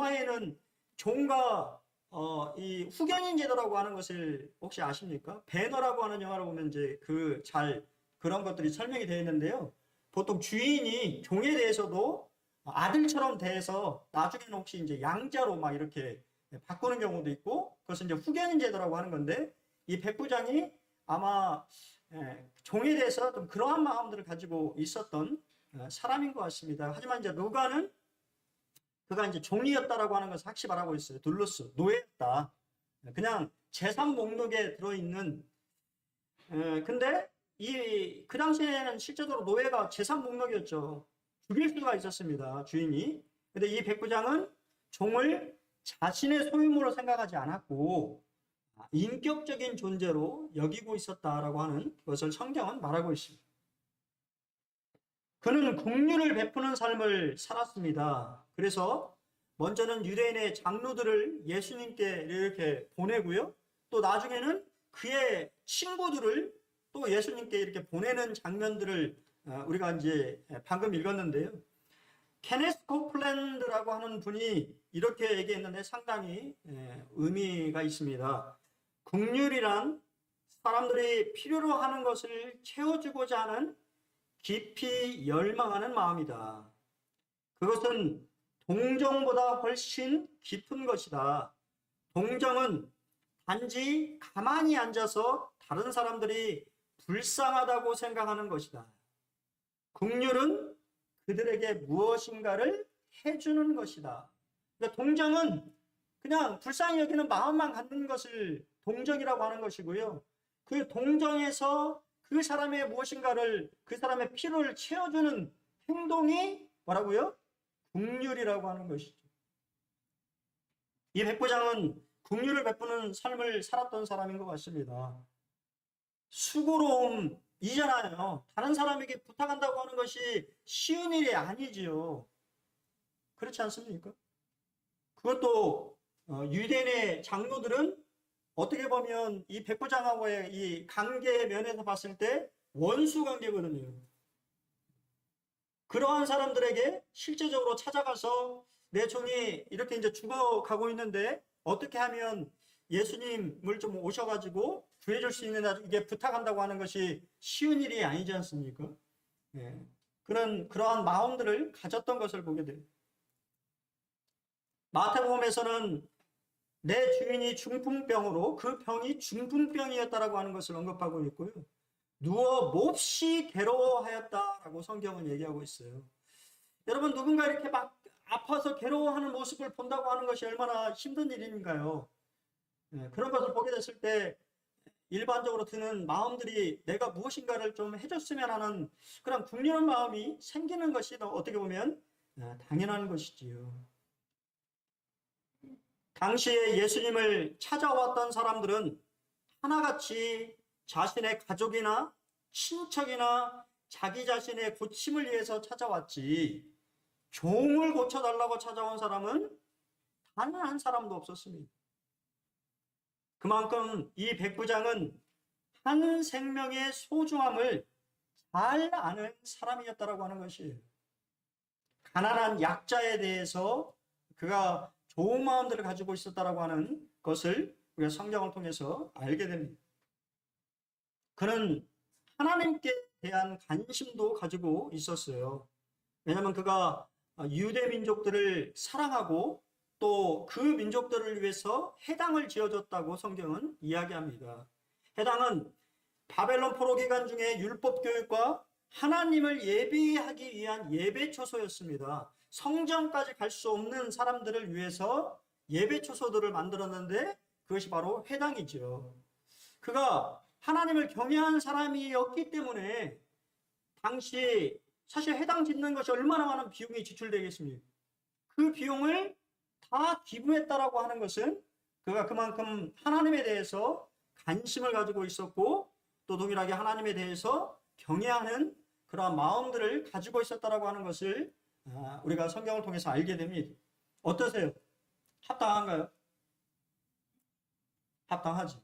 로마에는 종과 이 후견인 제도라고 하는 것을 혹시 아십니까? 배너라고 하는 영화를 보면 이제 그런 것들이 설명이 되어 있는데요. 보통 주인이 종에 대해서도 아들처럼 대해서 나중에는 혹시 이제 양자로 막 이렇게 바꾸는 경우도 있고, 그것은 이제 후견인 제도라고 하는 건데, 이 백부장이 아마 종에 대해서 좀 그러한 마음들을 가지고 있었던 사람인 것 같습니다. 하지만 이제 루가는 그가 이제 종이었다라고 하는 것을 학시하고 있어요. 둘루스, 노예였다. 그냥 재산 목록에 들어있는, 근데 그 당시에는 실제적으로 노예가 재산 목록이었죠. 죽일 수가 있었습니다, 주인이. 근데 이 백부장은 종을 자신의 소유물로 생각하지 않았고, 인격적인 존재로 여기고 있었다라고 하는 것을 성경은 말하고 있습니다. 그는 긍휼을 베푸는 삶을 살았습니다. 그래서 먼저는 유대인의 장로들을 예수님께 이렇게 보내고요. 또 나중에는 그의 친구들을 또 예수님께 이렇게 보내는 장면들을 우리가 이제 방금 읽었는데요. 케네스 코플랜드라고 하는 분이 이렇게 얘기했는데 상당히 의미가 있습니다. 긍휼이란 사람들이 필요로 하는 것을 채워주고자 하는 깊이 열망하는 마음이다. 그것은 동정보다 훨씬 깊은 것이다. 동정은 단지 가만히 앉아서 다른 사람들이 불쌍하다고 생각하는 것이다. 긍휼은 그들에게 무엇인가를 해주는 것이다. 그러니까 동정은 그냥 불쌍히 여기는 마음만 갖는 것을 동정이라고 하는 것이고요. 그 동정에서 그 사람의 무엇인가를, 그 사람의 필요를 채워주는 행동이 뭐라고요? 긍휼이라고 하는 것이죠. 이 백부장은 긍휼을 베푸는 삶을 살았던 사람인 것 같습니다. 수고로움이잖아요. 다른 사람에게 부탁한다고 하는 것이 쉬운 일이 아니지요. 그렇지 않습니까? 그것도 유대인의 장로들은 어떻게 보면 이 백부장하고의 이 관계 면에서 봤을 때 원수 관계거든요. 그러한 사람들에게 실제적으로 찾아가서 내 종이 이렇게 이제 죽어가고 있는데 어떻게 하면 예수님을 좀 오셔가지고 구해줄 수 있느냐, 이게 부탁한다고 하는 것이 쉬운 일이 아니지 않습니까? 예. 그러한 마음들을 가졌던 것을 보게 돼요. 마태복음에서는 내 주인이 중풍병으로 그 병이 중풍병이었다라고 하는 것을 언급하고 있고요. 누워 몹시 괴로워하였다라고 성경은 얘기하고 있어요. 여러분, 누군가 이렇게 막 아파서 괴로워하는 모습을 본다고 하는 것이 얼마나 힘든 일인가요? 그런 것을 보게 됐을 때 일반적으로 드는 마음들이 내가 무엇인가를 좀 해줬으면 하는 그런 긍휼한 마음이 생기는 것이 어떻게 보면 당연한 것이지요. 당시에 예수님을 찾아왔던 사람들은 하나같이 자신의 가족이나 친척이나 자기 자신의 고침을 위해서 찾아왔지, 종을 고쳐달라고 찾아온 사람은 단 한 사람도 없었습니다. 그만큼 이 백부장은 한 생명의 소중함을 잘 아는 사람이었다라고 하는 것이에요. 가난한 약자에 대해서 그가 좋은 마음들을 가지고 있었다라고 하는 것을 우리가 성경을 통해서 알게 됩니다. 그는 하나님께 대한 관심도 가지고 있었어요. 왜냐하면 그가 유대 민족들을 사랑하고 또 그 민족들을 위해서 해당을 지어줬다고 성경은 이야기합니다. 해당은 바벨론 포로 기간 중에 율법 교육과 하나님을 예배하기 위한 예배 초소였습니다. 성전까지 갈 수 없는 사람들을 위해서 예배 초소들을 만들었는데 그것이 바로 회당이죠. 그가 하나님을 경외하는 사람이었기 때문에 당시 사실 회당 짓는 것이 얼마나 많은 비용이 지출되겠습니까? 그 비용을 다 기부했다라고 하는 것은 그가 그만큼 하나님에 대해서 관심을 가지고 있었고 또 동일하게 하나님에 대해서 경외하는 그러한 마음들을 가지고 있었다라고 하는 것을 우리가 성경을 통해서 알게 됩니다. 어떠세요? 합당한가요? 합당하지.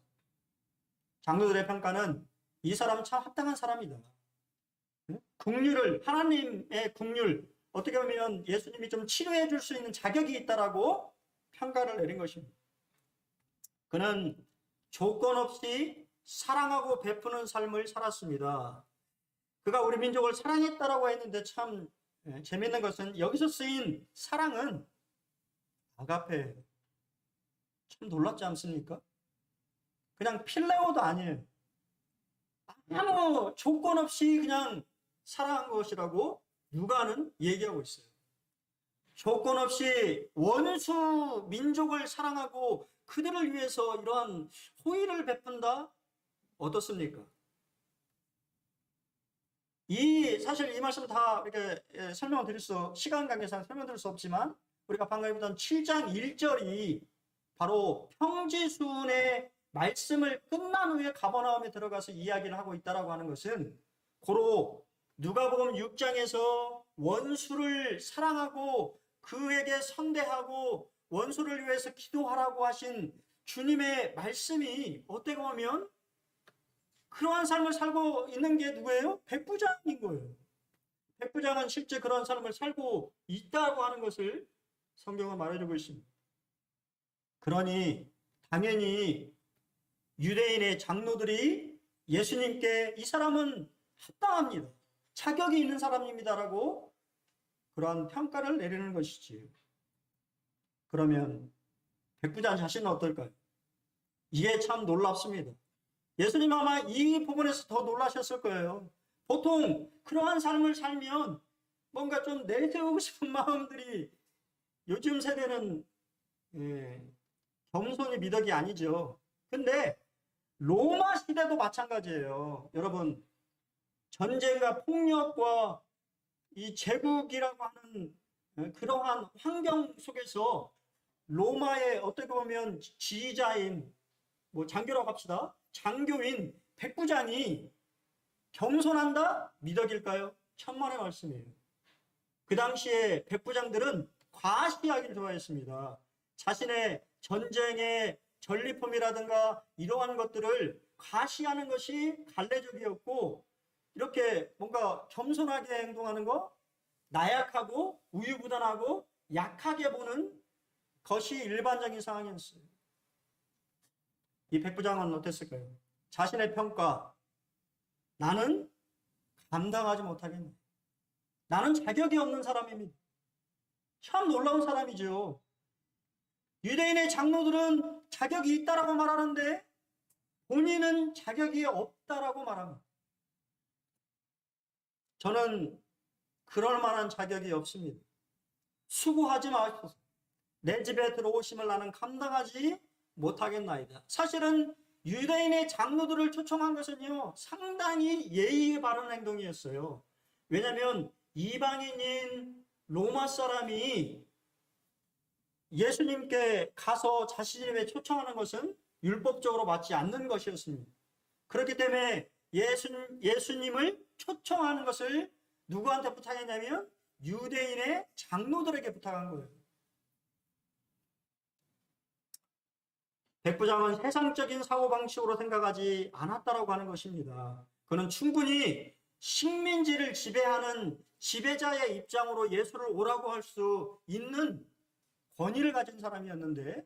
장로들의 평가는 이 사람은 참 합당한 사람이다. 긍휼을, 하나님의 긍휼, 어떻게 보면 예수님이 좀 치료해 줄 수 있는 자격이 있다라고 평가를 내린 것입니다. 그는 조건 없이 사랑하고 베푸는 삶을 살았습니다. 그가 우리 민족을 사랑했다라고 했는데 참 재밌는 것은 여기서 쓰인 사랑은 아가페예요. 참 놀랍지 않습니까? 그냥 필레오도 아니에요. 아무 조건 없이 그냥 사랑한 것이라고 누가는 얘기하고 있어요. 조건 없이 원수 민족을 사랑하고 그들을 위해서 이러한 호의를 베푼다? 어떻습니까? 사실 이 말씀 다 이렇게 설명을 시간 관계상 설명드릴 수 없지만 우리가 방금 읽었던 7장 1절이 바로 평지순의 말씀을 끝난 후에 가버나움에 들어가서 이야기를 하고 있다라고 하는 것은 고로 누가복음 6장에서 원수를 사랑하고 그에게 선대하고 원수를 위해서 기도하라고 하신 주님의 말씀이 어떻게 보면 그러한 삶을 살고 있는 게 누구예요? 백부장인 거예요. 백부장은 실제 그런 삶을 살고 있다고 하는 것을 성경은 말해주고 있습니다. 그러니 당연히 유대인의 장로들이 예수님께 이 사람은 합당합니다. 자격이 있는 사람입니다라고 그러한 평가를 내리는 것이지. 그러면 백부장 자신은 어떨까요? 이게 참 놀랍습니다. 예수님 아마 이 부분에서 더 놀라셨을 거예요. 보통 그러한 삶을 살면 뭔가 좀 내세우고 싶은 마음들이 요즘 세대는 겸손이 미덕이 아니죠. 근데 로마 시대도 마찬가지예요. 여러분, 전쟁과 폭력과 이 제국이라고 하는 그러한 환경 속에서 로마의 어떻게 보면 지휘자인 장교라고 합시다. 장교인 백부장이 겸손한다? 미덕일까요? 천만의 말씀이에요. 그 당시에 백부장들은 과시하기를 좋아했습니다. 자신의 전쟁의 전리품이라든가 이러한 것들을 과시하는 것이 갈래적이었고 이렇게 뭔가 겸손하게 행동하는 거 나약하고 우유부단하고 약하게 보는 것이 일반적인 상황이었어요. 이 백부장은 어땠을까요? 자신의 평가, 나는 감당하지 못하겠네. 나는 자격이 없는 사람입니다. 참 놀라운 사람이죠. 유대인의 장로들은 자격이 있다라고 말하는데 본인은 자격이 없다라고 말합니다. 저는 그럴 만한 자격이 없습니다. 수고하지 마십시오. 내 집에 들어오심을 나는 감당하지 못하겠나이다. 사실은 유대인의 장로들을 초청한 것은요, 상당히 예의에 바른 행동이었어요. 왜냐하면 이방인인 로마 사람이 예수님께 가서 자신의 집에 초청하는 것은 율법적으로 맞지 않는 것이었습니다. 그렇기 때문에 예수님을 초청하는 것을 누구한테 부탁했냐면 유대인의 장로들에게 부탁한 거예요. 백부장은 세상적인 사고방식으로 생각하지 않았다라고 하는 것입니다. 그는 충분히 식민지를 지배하는 지배자의 입장으로 예수를 오라고 할 수 있는 권위를 가진 사람이었는데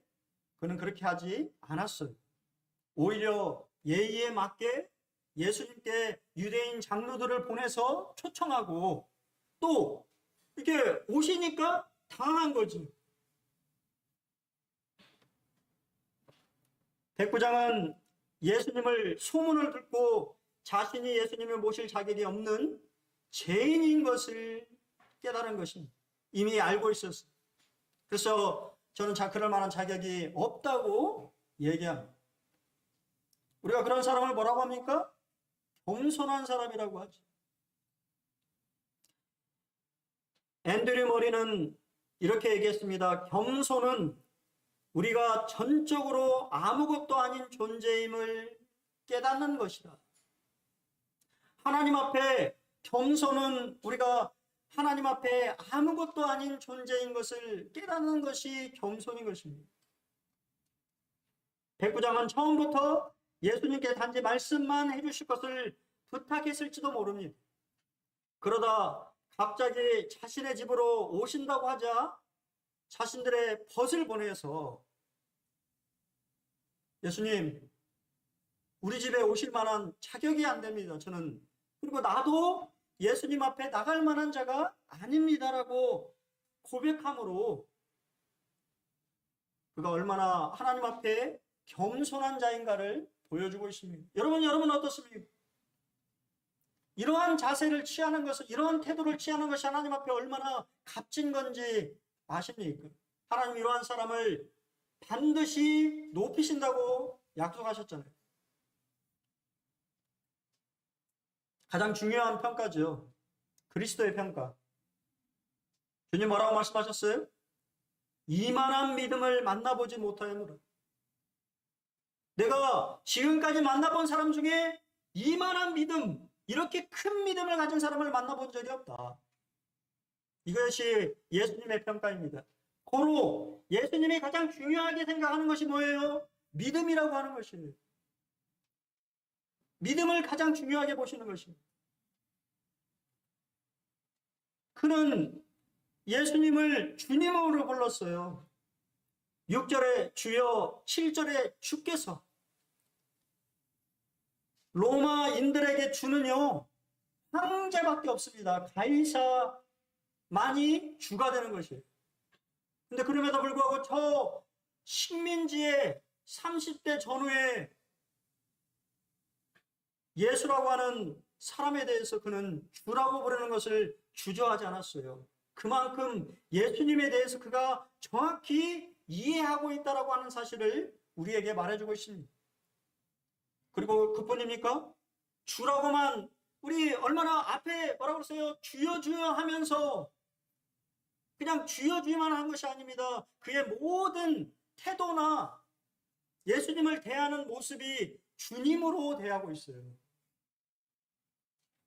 그는 그렇게 하지 않았어요. 오히려 예의에 맞게 예수님께 유대인 장로들을 보내서 초청하고 또 이렇게 오시니까 당한 거지. 백부장은 예수님을 소문을 듣고 자신이 예수님을 모실 자격이 없는 죄인인 것을 깨달은 것입니다. 이미 알고 있었어요. 그래서 저는 그럴 만한 자격이 없다고 얘기합니다. 우리가 그런 사람을 뭐라고 합니까? 겸손한 사람이라고 하죠. 앤드류 머리는 이렇게 얘기했습니다. 겸손은 우리가 전적으로 아무것도 아닌 존재임을 깨닫는 것이다. 하나님 앞에 겸손은 우리가 하나님 앞에 아무것도 아닌 존재인 것을 깨닫는 것이 겸손인 것입니다. 백부장은 처음부터 예수님께 단지 말씀만 해주실 것을 부탁했을지도 모릅니다. 그러다 갑자기 자신의 집으로 오신다고 하자 자신들의 벗을 보내서 예수님, 우리 집에 오실 만한 자격이 안 됩니다. 저는. 그리고 나도 예수님 앞에 나갈 만한 자가 아닙니다라고 고백함으로 그가 얼마나 하나님 앞에 겸손한 자인가를 보여주고 있습니다. 여러분 어떻습니까? 이러한 자세를 취하는 것은, 이러한 태도를 취하는 것이 하나님 앞에 얼마나 값진 건지 아십니까? 하나님 이러한 사람을 반드시 높이신다고 약속하셨잖아요. 가장 중요한 평가죠. 그리스도의 평가. 주님 뭐라고 말씀하셨어요? 이만한 믿음을 만나보지 못하였노라. 내가 지금까지 만나본 사람 중에 이만한 믿음, 이렇게 큰 믿음을 가진 사람을 만나본 적이 없다. 이것이 예수님의 평가입니다. 고로 예수님이 가장 중요하게 생각하는 것이 뭐예요? 믿음이라고 하는 것이에요. 믿음을 가장 중요하게 보시는 것입니다. 그는 예수님을 주님으로 불렀어요. 6절에 주여, 7절에 주께서. 로마인들에게 주는요, 황제밖에 없습니다. 가이사만이 주가 되는 것이에요. 근데 그럼에도 불구하고 저 식민지의 30대 전후에 예수라고 하는 사람에 대해서 그는 주라고 부르는 것을 주저하지 않았어요. 그만큼 예수님에 대해서 그가 정확히 이해하고 있다라고 하는 사실을 우리에게 말해주고 있습니다. 그리고 그뿐입니까? 주라고만, 우리 얼마나 앞에 뭐라고 그랬어요? 주여 주여 하면서 그냥 주여 주여만 한 것이 아닙니다. 그의 모든 태도나 예수님을 대하는 모습이 주님으로 대하고 있어요.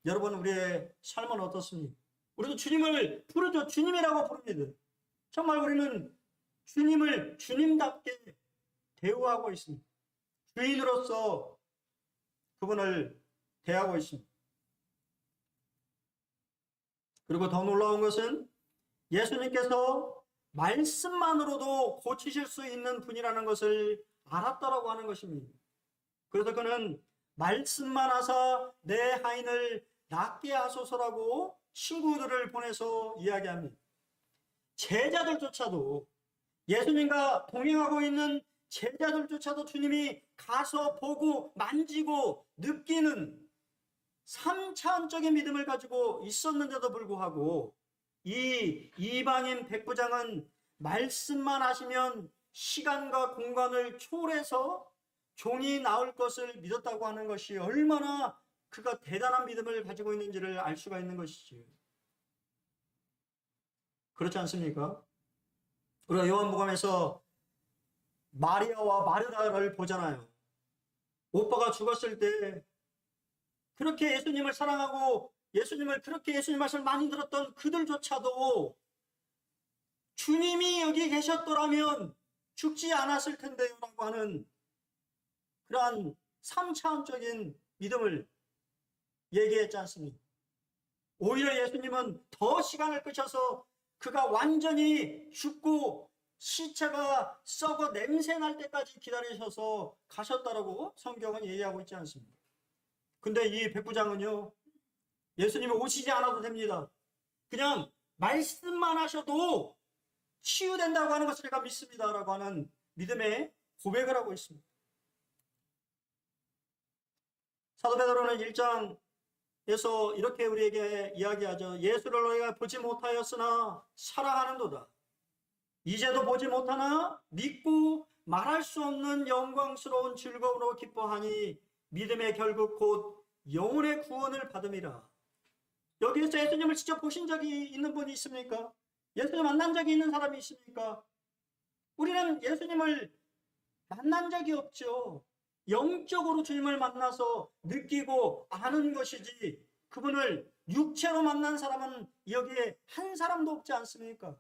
여러분, 우리의 삶은 어떻습니까? 우리도 주님을 부르죠. 주님이라고 부릅니다. 정말 우리는 주님을 주님답게 대우하고 있습니다. 주인으로서 그분을 대하고 있습니다. 그리고 더 놀라운 것은 예수님께서 말씀만으로도 고치실 수 있는 분이라는 것을 알았다라고 하는 것입니다. 그래서 그는 말씀만 하사 내 하인을 낫게 하소서라고 친구들을 보내서 이야기합니다. 제자들조차도, 예수님과 동행하고 있는 제자들조차도 주님이 가서 보고 만지고 느끼는 3차원적인 믿음을 가지고 있었는데도 불구하고 이 이방인 백부장은 말씀만 하시면 시간과 공간을 초월해서 종이 나올 것을 믿었다고 하는 것이 얼마나 그가 대단한 믿음을 가지고 있는지를 알 수가 있는 것이지요. 그렇지 않습니까? 우리가 요한복음에서 마리아와 마르다를 보잖아요. 오빠가 죽었을 때 그렇게 예수님을 사랑하고 예수님을 그렇게 예수님 말씀을 많이 들었던 그들조차도 주님이 여기 계셨더라면 죽지 않았을 텐데요 라고 하는 그러한 3차원적인 믿음을 얘기했지 않습니까? 오히려 예수님은 더 시간을 끄셔서 그가 완전히 죽고 시체가 썩어 냄새 날 때까지 기다리셔서 가셨다라고 성경은 얘기하고 있지 않습니까? 근데 이 백부장은요, 예수님이 오시지 않아도 됩니다. 그냥 말씀만 하셔도 치유된다고 하는 것을 제가 믿습니다 라고 하는 믿음의 고백을 하고 있습니다. 사도 베드로는 1장에서 이렇게 우리에게 이야기하죠. 예수를 너희가 보지 못하였으나 사랑하는도다. 이제도 보지 못하나 믿고 말할 수 없는 영광스러운 즐거움으로 기뻐하니 믿음의 결국 곧 영혼의 구원을 받음이라. 여기에서 예수님을 직접 보신 적이 있는 분이 있습니까? 예수님 만난 적이 있는 사람이 있습니까? 우리는 예수님을 만난 적이 없죠. 영적으로 주님을 만나서 느끼고 아는 것이지 그분을 육체로 만난 사람은 여기에 한 사람도 없지 않습니까?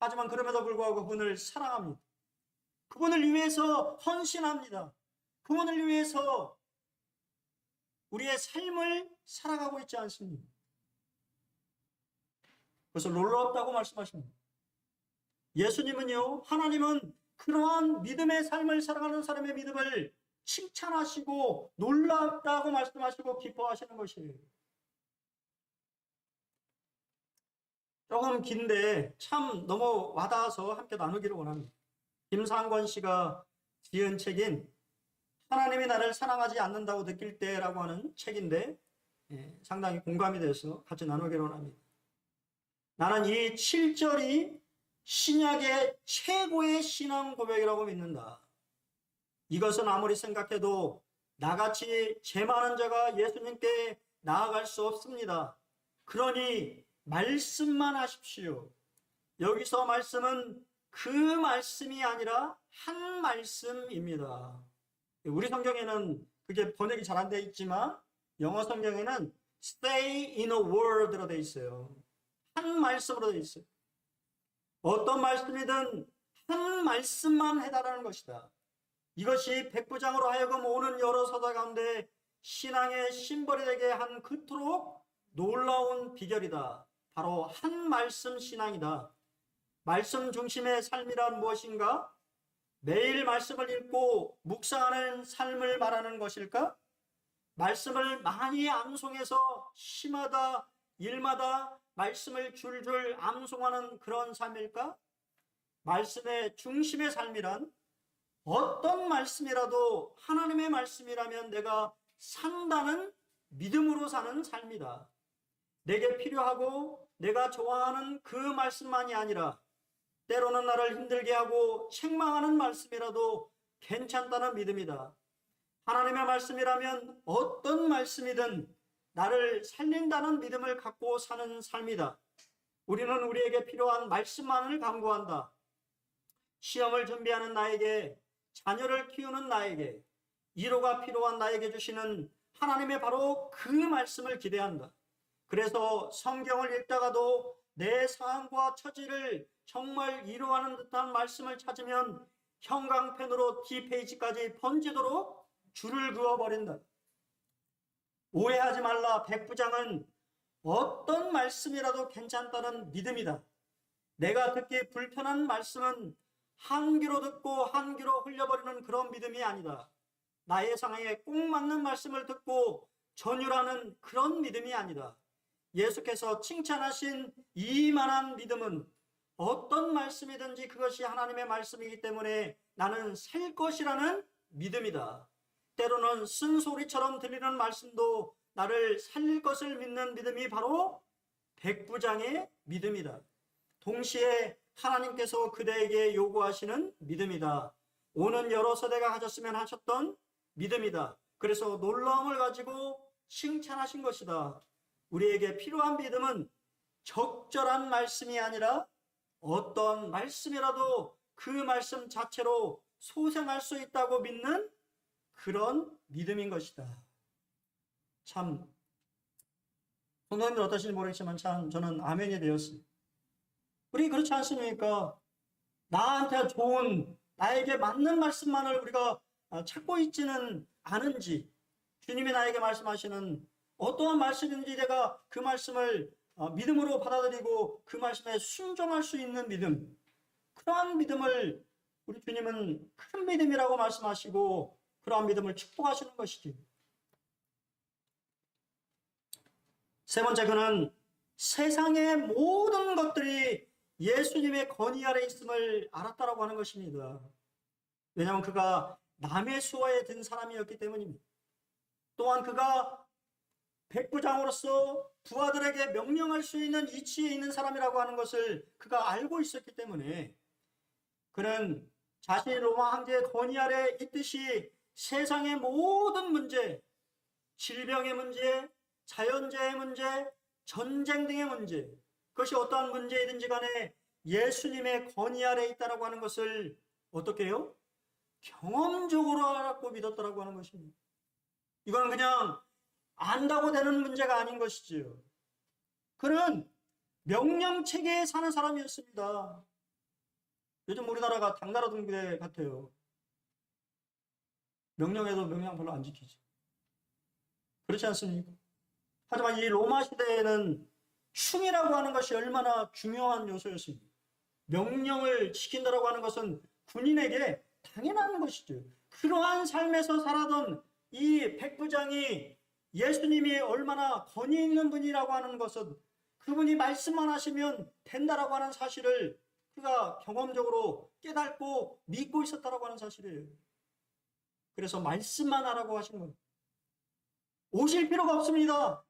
하지만 그럼에도 불구하고 그분을 사랑합니다. 그분을 위해서 헌신합니다. 그분을 위해서 우리의 삶을 살아가고 있지 않습니까? 그래서 놀랍다고 말씀하십니다. 예수님은요, 하나님은 그러한 믿음의 삶을 살아가는 사람의 믿음을 칭찬하시고 놀랍다고 말씀하시고 기뻐하시는 것이에요. 조금 긴데 참 너무 와닿아서 함께 나누기를 원합니다. 김상권 씨가 지은 책인 하나님이 나를 사랑하지 않는다고 느낄 때라고 하는 책인데 상당히 공감이 돼서 같이 나누기를 원합니다. 나는 이 7절이 신약의 최고의 신앙 고백이라고 믿는다. 이것은 아무리 생각해도 나같이 죄 많은 자가 예수님께 나아갈 수 없습니다. 그러니 말씀만 하십시오. 여기서 말씀은 그 말씀이 아니라 한 말씀입니다. 우리 성경에는 그게 번역이 잘 안 돼 있지만 영어 성경에는 stay in a word로 돼 있어요. 한 말씀으로 돼 있어요. 어떤 말씀이든 한 말씀만 해달라는 것이다. 이것이 백부장으로 하여금 오는 여러 서다 가운데 신앙의 심벌이 되게 한 그토록 놀라운 비결이다. 바로 한 말씀 신앙이다. 말씀 중심의 삶이란 무엇인가? 매일 말씀을 읽고 묵상하는 삶을 말하는 것일까? 말씀을 많이 암송해서 시마다 일마다 말씀을 줄줄 암송하는 그런 삶일까? 말씀의 중심의 삶이란 어떤 말씀이라도 하나님의 말씀이라면 내가 산다는 믿음으로 사는 삶이다. 내게 필요하고 내가 좋아하는 그 말씀만이 아니라 때로는 나를 힘들게 하고 책망하는 말씀이라도 괜찮다는 믿음이다. 하나님의 말씀이라면 어떤 말씀이든 나를 살린다는 믿음을 갖고 사는 삶이다. 우리는 우리에게 필요한 말씀만을 강구한다. 시험을 준비하는 나에게, 자녀를 키우는 나에게, 위로가 필요한 나에게 주시는 하나님의 바로 그 말씀을 기대한다. 그래서 성경을 읽다가도 내 상황과 처지를 정말 위로하는 듯한 말씀을 찾으면 형광펜으로 D페이지까지 번지도록 줄을 그어버린다. 오해하지 말라. 백부장은 어떤 말씀이라도 괜찮다는 믿음이다. 내가 듣기 불편한 말씀은 한 귀로 듣고 한 귀로 흘려버리는 그런 믿음이 아니다. 나의 상황에 꼭 맞는 말씀을 듣고 전율하는 그런 믿음이 아니다. 예수께서 칭찬하신 이만한 믿음은 어떤 말씀이든지 그것이 하나님의 말씀이기 때문에 나는 살 것이라는 믿음이다. 때로는 쓴소리처럼 들리는 말씀도 나를 살릴 것을 믿는 믿음이 바로 백부장의 믿음이다. 동시에 하나님께서 그대에게 요구하시는 믿음이다. 오는 여러 세대가 가졌으면 하셨던 믿음이다. 그래서 놀라움을 가지고 칭찬하신 것이다. 우리에게 필요한 믿음은 적절한 말씀이 아니라 어떤 말씀이라도 그 말씀 자체로 소생할 수 있다고 믿는 그런 믿음인 것이다. 참 성도님들 어떠신지 모르겠지만 참 저는 아멘이 되었습니다. 우리 그렇지 않습니까? 나한테 좋은 나에게 맞는 말씀만을 우리가 찾고 있지는 않은지 주님이 나에게 말씀하시는 어떠한 말씀인지 내가 그 말씀을 믿음으로 받아들이고 그 말씀에 순종할 수 있는 믿음, 그러한 믿음을 우리 주님은 큰 믿음이라고 말씀하시고 그러한 믿음을 축복하시는 것이지. 세 번째, 그는 세상의 모든 것들이 예수님의 권위 아래 있음을 알았다라고 하는 것입니다. 왜냐하면 그가 남의 수하에 든 사람이었기 때문입니다. 또한 그가 백부장으로서 부하들에게 명령할 수 있는 위치에 있는 사람이라고 하는 것을 그가 알고 있었기 때문에 그는 자신이 로마 황제의 권위 아래 있듯이 세상의 모든 문제, 질병의 문제, 자연재해의 문제, 전쟁 등의 문제, 그것이 어떠한 문제이든지 간에 예수님의 권위 아래 있다라고 하는 것을 어떻게 해요? 경험적으로 알았고 믿었다라고 하는 것입니다. 이거는 그냥 안다고 되는 문제가 아닌 것이지요. 그는 명령체계에 사는 사람이었습니다. 요즘 우리나라가 당나라 동네 같아요. 명령해도 명령 별로 안 지키죠. 그렇지 않습니까? 하지만 이 로마 시대에는 충이라고 하는 것이 얼마나 중요한 요소였습니다. 명령을 지킨다라고 하는 것은 군인에게 당연한 것이죠. 그러한 삶에서 살아던 이 백부장이 예수님이 얼마나 권위 있는 분이라고 하는 것은 그분이 말씀만 하시면 된다라고 하는 사실을 그가 경험적으로 깨닫고 믿고 있었다라고 하는 사실이에요. 그래서 말씀만 하라고 하신 거예요. 오실 필요가 없습니다.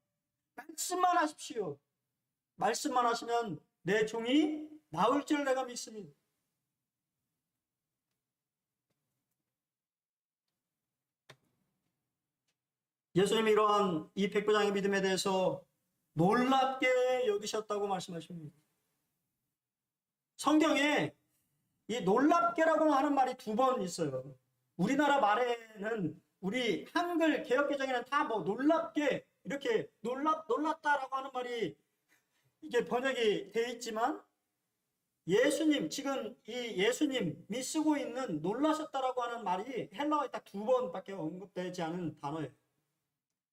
말씀만 하십시오. 말씀만 하시면 내 종이 나올 줄 내가 믿습니다. 예수님이 이러한 이 백부장의 믿음에 대해서 놀랍게 여기셨다고 말씀하십니다. 성경에 이 놀랍게라고 하는 말이 2번 있어요. 우리나라 말에는 우리 한글 개역개정에는 다 뭐 놀랍게 이렇게 놀랐다라고 하는 말이 이게 번역이 되어 있지만 예수님 지금 이 예수님이 쓰고 있는 놀라셨다라고 하는 말이 헬라어에 딱 2번밖에 언급되지 않은 단어예요.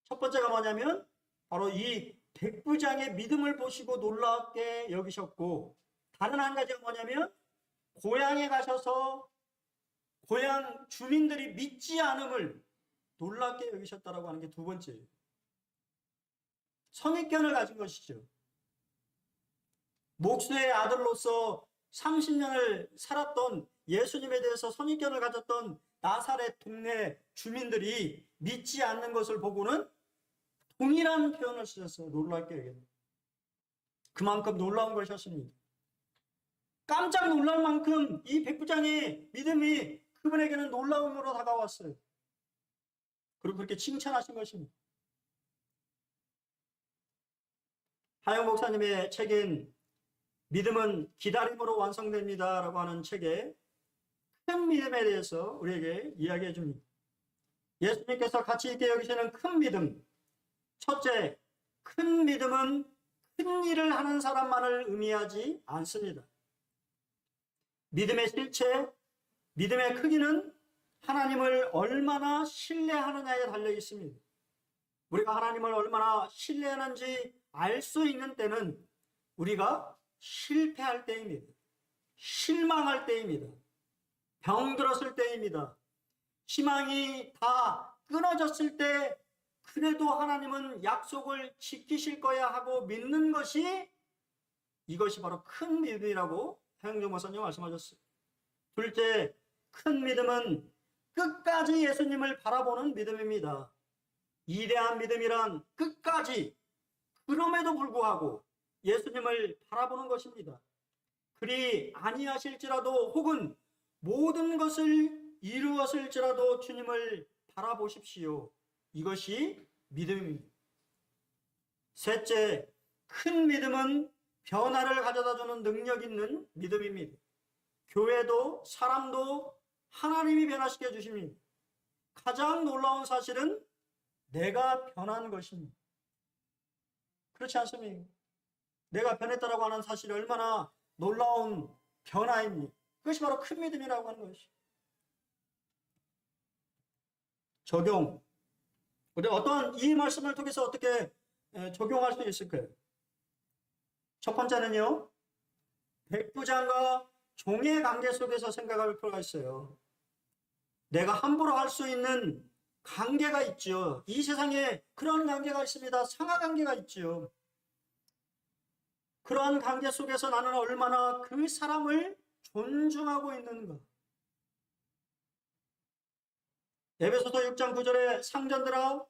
첫 번째가 뭐냐면 바로 이 백부장의 믿음을 보시고 놀랍게 여기셨고, 다른 한 가지가 뭐냐면 고향에 가셔서 고향 주민들이 믿지 않음을 놀랍게 여기셨다라고 하는 게 2번째예요. 선입견을 가진 것이죠. 목수의 아들로서 30년을 살았던 예수님에 대해서 선입견을 가졌던 나사렛 동네 주민들이 믿지 않는 것을 보고는 동일한 표현을 쓰셨어요. 놀랍게 여기는. 그만큼 놀라운 것이었습니다. 깜짝 놀랄 만큼 이 백부장의 믿음이 그분에게는 놀라움으로 다가왔어요. 그리고 그렇게 칭찬하신 것입니다. 하영 목사님의 책인 믿음은 기다림으로 완성됩니다 라고 하는 책에 큰 믿음에 대해서 우리에게 이야기해 줍니다. 예수님께서 가치 있게 여기시는 큰 믿음. 첫째, 큰 믿음은 큰 일을 하는 사람만을 의미하지 않습니다. 믿음의 실체, 믿음의 크기는 하나님을 얼마나 신뢰하느냐에 달려 있습니다. 우리가 하나님을 얼마나 신뢰하는지 알 수 있는 때는 우리가 실패할 때입니다. 실망할 때입니다. 병들었을 때입니다. 희망이 다 끊어졌을 때 그래도 하나님은 약속을 지키실 거야 하고 믿는 것이, 이것이 바로 큰 믿음이라고 하영정 목사님 말씀하셨어요. 둘째, 큰 믿음은 끝까지 예수님을 바라보는 믿음입니다. 이대한 믿음이란 끝까지, 그럼에도 불구하고 예수님을 바라보는 것입니다. 그리 아니하실지라도 혹은 모든 것을 이루었을지라도 주님을 바라보십시오. 이것이 믿음입니다. 셋째, 큰 믿음은 변화를 가져다주는 능력 있는 믿음입니다. 교회도 사람도 하나님이 변화시켜 주십니다. 가장 놀라운 사실은 내가 변한 것입니다. 그렇지 않습니까? 내가 변했다라고 하는 사실이 얼마나 놀라운 변화입니까? 그것이 바로 큰 믿음이라고 하는 것이. 적용. 우리 어떠한 이 말씀을 통해서 어떻게 적용할 수 있을까요? 첫 번째는요, 백부장과 종의 관계 속에서 생각할 필요가 있어요. 내가 함부로 할 수 있는 관계가 있죠. 이 세상에 그런 관계가 있습니다. 상하 관계가 있죠. 그러한 관계 속에서 나는 얼마나 그 사람을 존중하고 있는가. 에베소서 6장 9절에 상전들아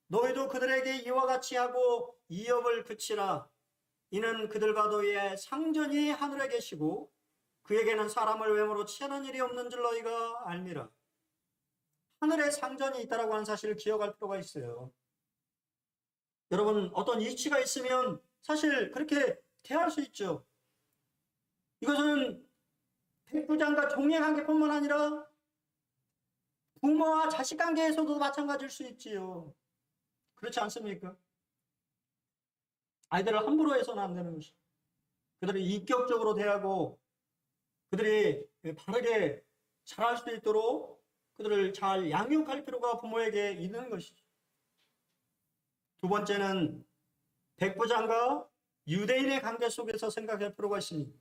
너희도 그들에게 이와 같이 하고 이업을 그치라. 이는 그들과 너희의 상전이 하늘에 계시고 그에게는 사람을 외모로 취하는 일이 없는 줄 너희가 알미라. 하늘에 상전이 있다라고 하는 사실을 기억할 필요가 있어요. 여러분, 어떤 이치가 있으면 사실 그렇게 대할 수 있죠. 이것은 백부장과 종의 관계뿐만 아니라 부모와 자식 관계에서도 마찬가지일 수 있지요. 그렇지 않습니까? 아이들을 함부로 해서는 안 되는 것이. 그들을 인격적으로 대하고 그들이 바르게 자랄 수 있도록 그들을 잘 양육할 필요가 부모에게 있는 것이죠. 두 번째는 백부장과 유대인의 관계 속에서 생각할 필요가 있습니다.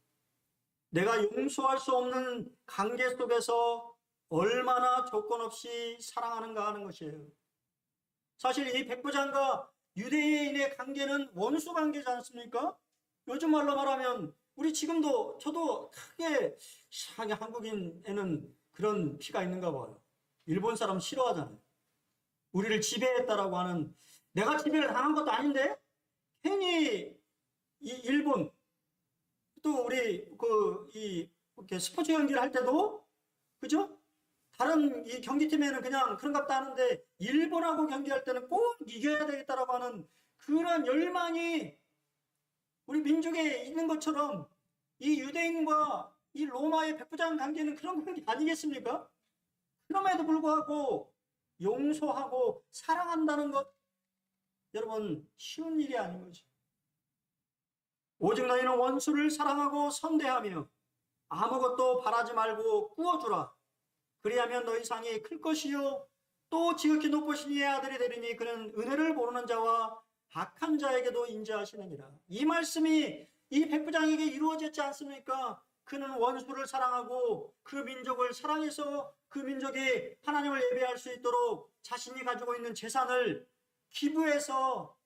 내가 용서할 수 없는 관계 속에서 얼마나 조건 없이 사랑하는가 하는 것이에요. 사실 이 백부장과 유대인의 관계는 원수 관계지 않습니까? 요즘 말로 말하면 우리 지금도 저도 크게 이상하게 한국인에는 그런 피가 있는가 봐요. 일본 사람 싫어하잖아요. 우리를 지배했다라고 하는, 내가 지배를 당한 것도 아닌데 괜히 이 일본, 또 우리 이렇게 스포츠 경기를 할 때도 그죠? 다른 이 경기팀에는 그냥 그런갑다 하는데 일본하고 경기할 때는 꼭 이겨야 되겠다라고 하는 그런 열망이 우리 민족에 있는 것처럼 이 유대인과 이 로마의 백부장 관계는 그런 관계 아니겠습니까? 그럼에도 불구하고 용서하고 사랑한다는 것, 여러분 쉬운 일이 아닌 거죠. 오직 너희는 원수를 사랑하고 선대하며 아무것도 바라지 말고 꾸어주라. 그리하면 너희 상이 클 것이요 또 지극히 높으신 이의 아들이 되리니 그는 은혜를 모르는 자와 악한 자에게도 인자하시느니라. 이 말씀이 이 백부장에게 이루어졌지 않습니까? 그는 원수를 사랑하고 그 민족을 사랑해서 그 민족이 하나님을 예배할 수 있도록 자신이 가지고 있는 재산을 기부해서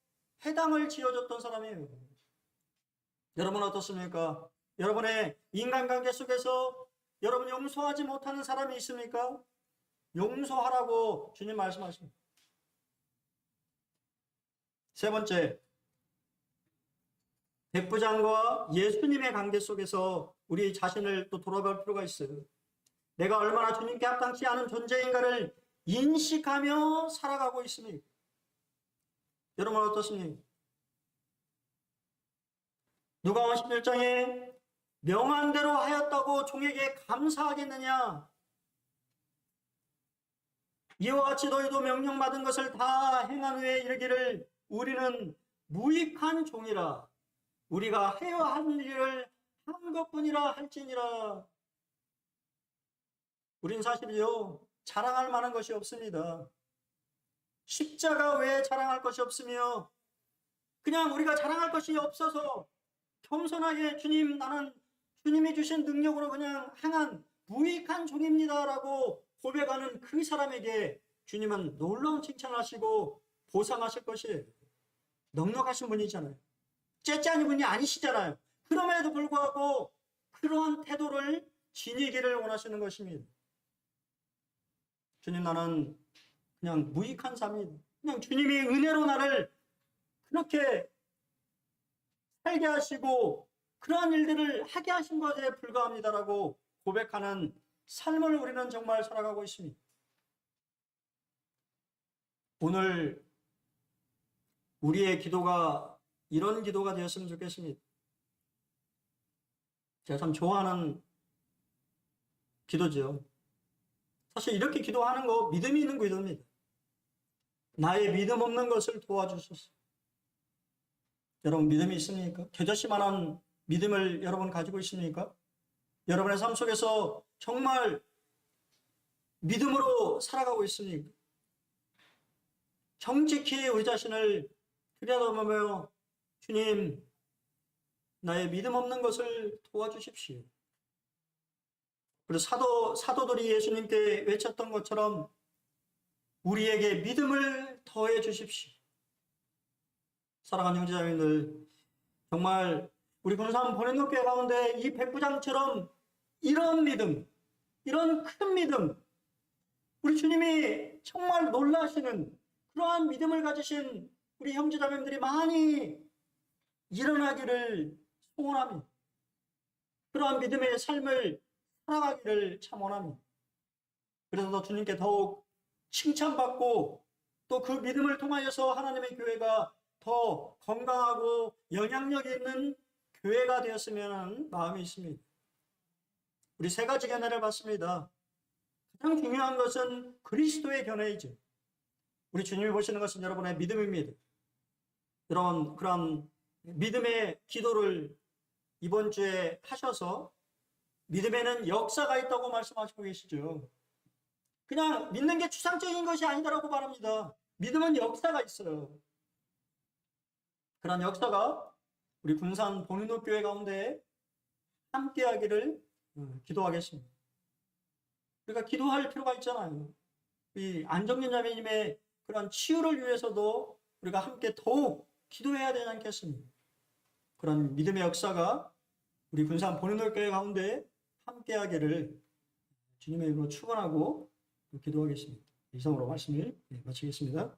회당을 지어줬던 사람이에요. 여러분 어떻습니까? 여러분의 인간관계 속에서 여러분 용서하지 못하는 사람이 있습니까? 용서하라고 주님 말씀하십니다. 세 번째, 백부장과 예수님의 관계 속에서 우리 자신을 또 돌아볼 필요가 있어요. 내가 얼마나 주님께 합당치 않은 존재인가를 인식하며 살아가고 있습니까? 여러분 어떻습니까? 누가복음 11장에 명한 대로 하였다고 종에게 감사하겠느냐? 이와 같이 너희도 명령받은 것을 다 행한 후에 이르기를 우리는 무익한 종이라. 우리가 해야 할 일을 한 것뿐이라 할지니라. 우린 사실요 자랑할 만한 것이 없습니다. 십자가 외에 자랑할 것이 없으며 그냥 우리가 자랑할 것이 없어서 겸손하게 주님 나는 주님이 주신 능력으로 그냥 행한 무익한 종입니다라고 고백하는 그 사람에게 주님은 놀라운 칭찬하시고 보상하실 것이에요. 넉넉하신 분이잖아요. 째짜는 분이 아니시잖아요. 그럼에도 불구하고 그러한 태도를 지니기를 원하시는 것입니다. 주님 나는 그냥 무익한 삶이다. 그냥 주님이 은혜로 나를 그렇게 살게 하시고 그러한 일들을 하게 하신 것에 불과합니다라고 고백하는 삶을 우리는 정말 살아가고 있습니다. 오늘 우리의 기도가 이런 기도가 되었으면 좋겠습니다. 제가 참 좋아하는 기도죠. 사실 이렇게 기도하는 거 믿음이 있는 기도입니다. 나의 믿음 없는 것을 도와주소서. 여러분 믿음이 있습니까? 겨자씨만한 믿음을 여러분 가지고 있습니까? 여러분의 삶 속에서 정말 믿음으로 살아가고 있습니까? 정직히 우리 자신을 들여다보며 주님 나의 믿음 없는 것을 도와주십시오. 그리고 사도들이 예수님께 외쳤던 것처럼 우리에게 믿음을 더해 주십시오. 사랑하는 형제자매들, 정말 우리 군산 보냄교회 가운데 이 백부장처럼 이런 믿음, 이런 큰 믿음, 우리 주님이 정말 놀라시는 그러한 믿음을 가지신 우리 형제자매들이 많이 일어나기를 소원합니다. 그러한 믿음의 삶을 살아가기를 참 원합니다. 그래서 더 주님께 더욱 칭찬받고 또 그 믿음을 통하여서 하나님의 교회가 더 건강하고 영향력 있는 교회가 되었으면 하는 마음이 있습니다. 우리 세 가지 견해를 봤습니다. 가장 중요한 것은 그리스도의 견해이죠. 우리 주님이 보시는 것은 여러분의 믿음입니다. 여러분 그런 믿음의 기도를 이번 주에 하셔서 믿음에는 역사가 있다고 말씀하시고 계시죠. 그냥 믿는 게 추상적인 것이 아니다라고 말합니다. 믿음은 역사가 있어요. 그런 역사가 우리 군산 본인도교회 가운데 함께하기를 기도하겠습니다. 우리가 기도할 필요가 있잖아요. 이 안정년 자매님의 그런 치유를 위해서도 우리가 함께 더욱 기도해야 되지 않겠습니까? 그런 믿음의 역사가 우리 군산 본인도교회 가운데 함께하기를 주님의 이름으로 축원하고 기도하겠습니다. 이상으로 말씀을 마치겠습니다.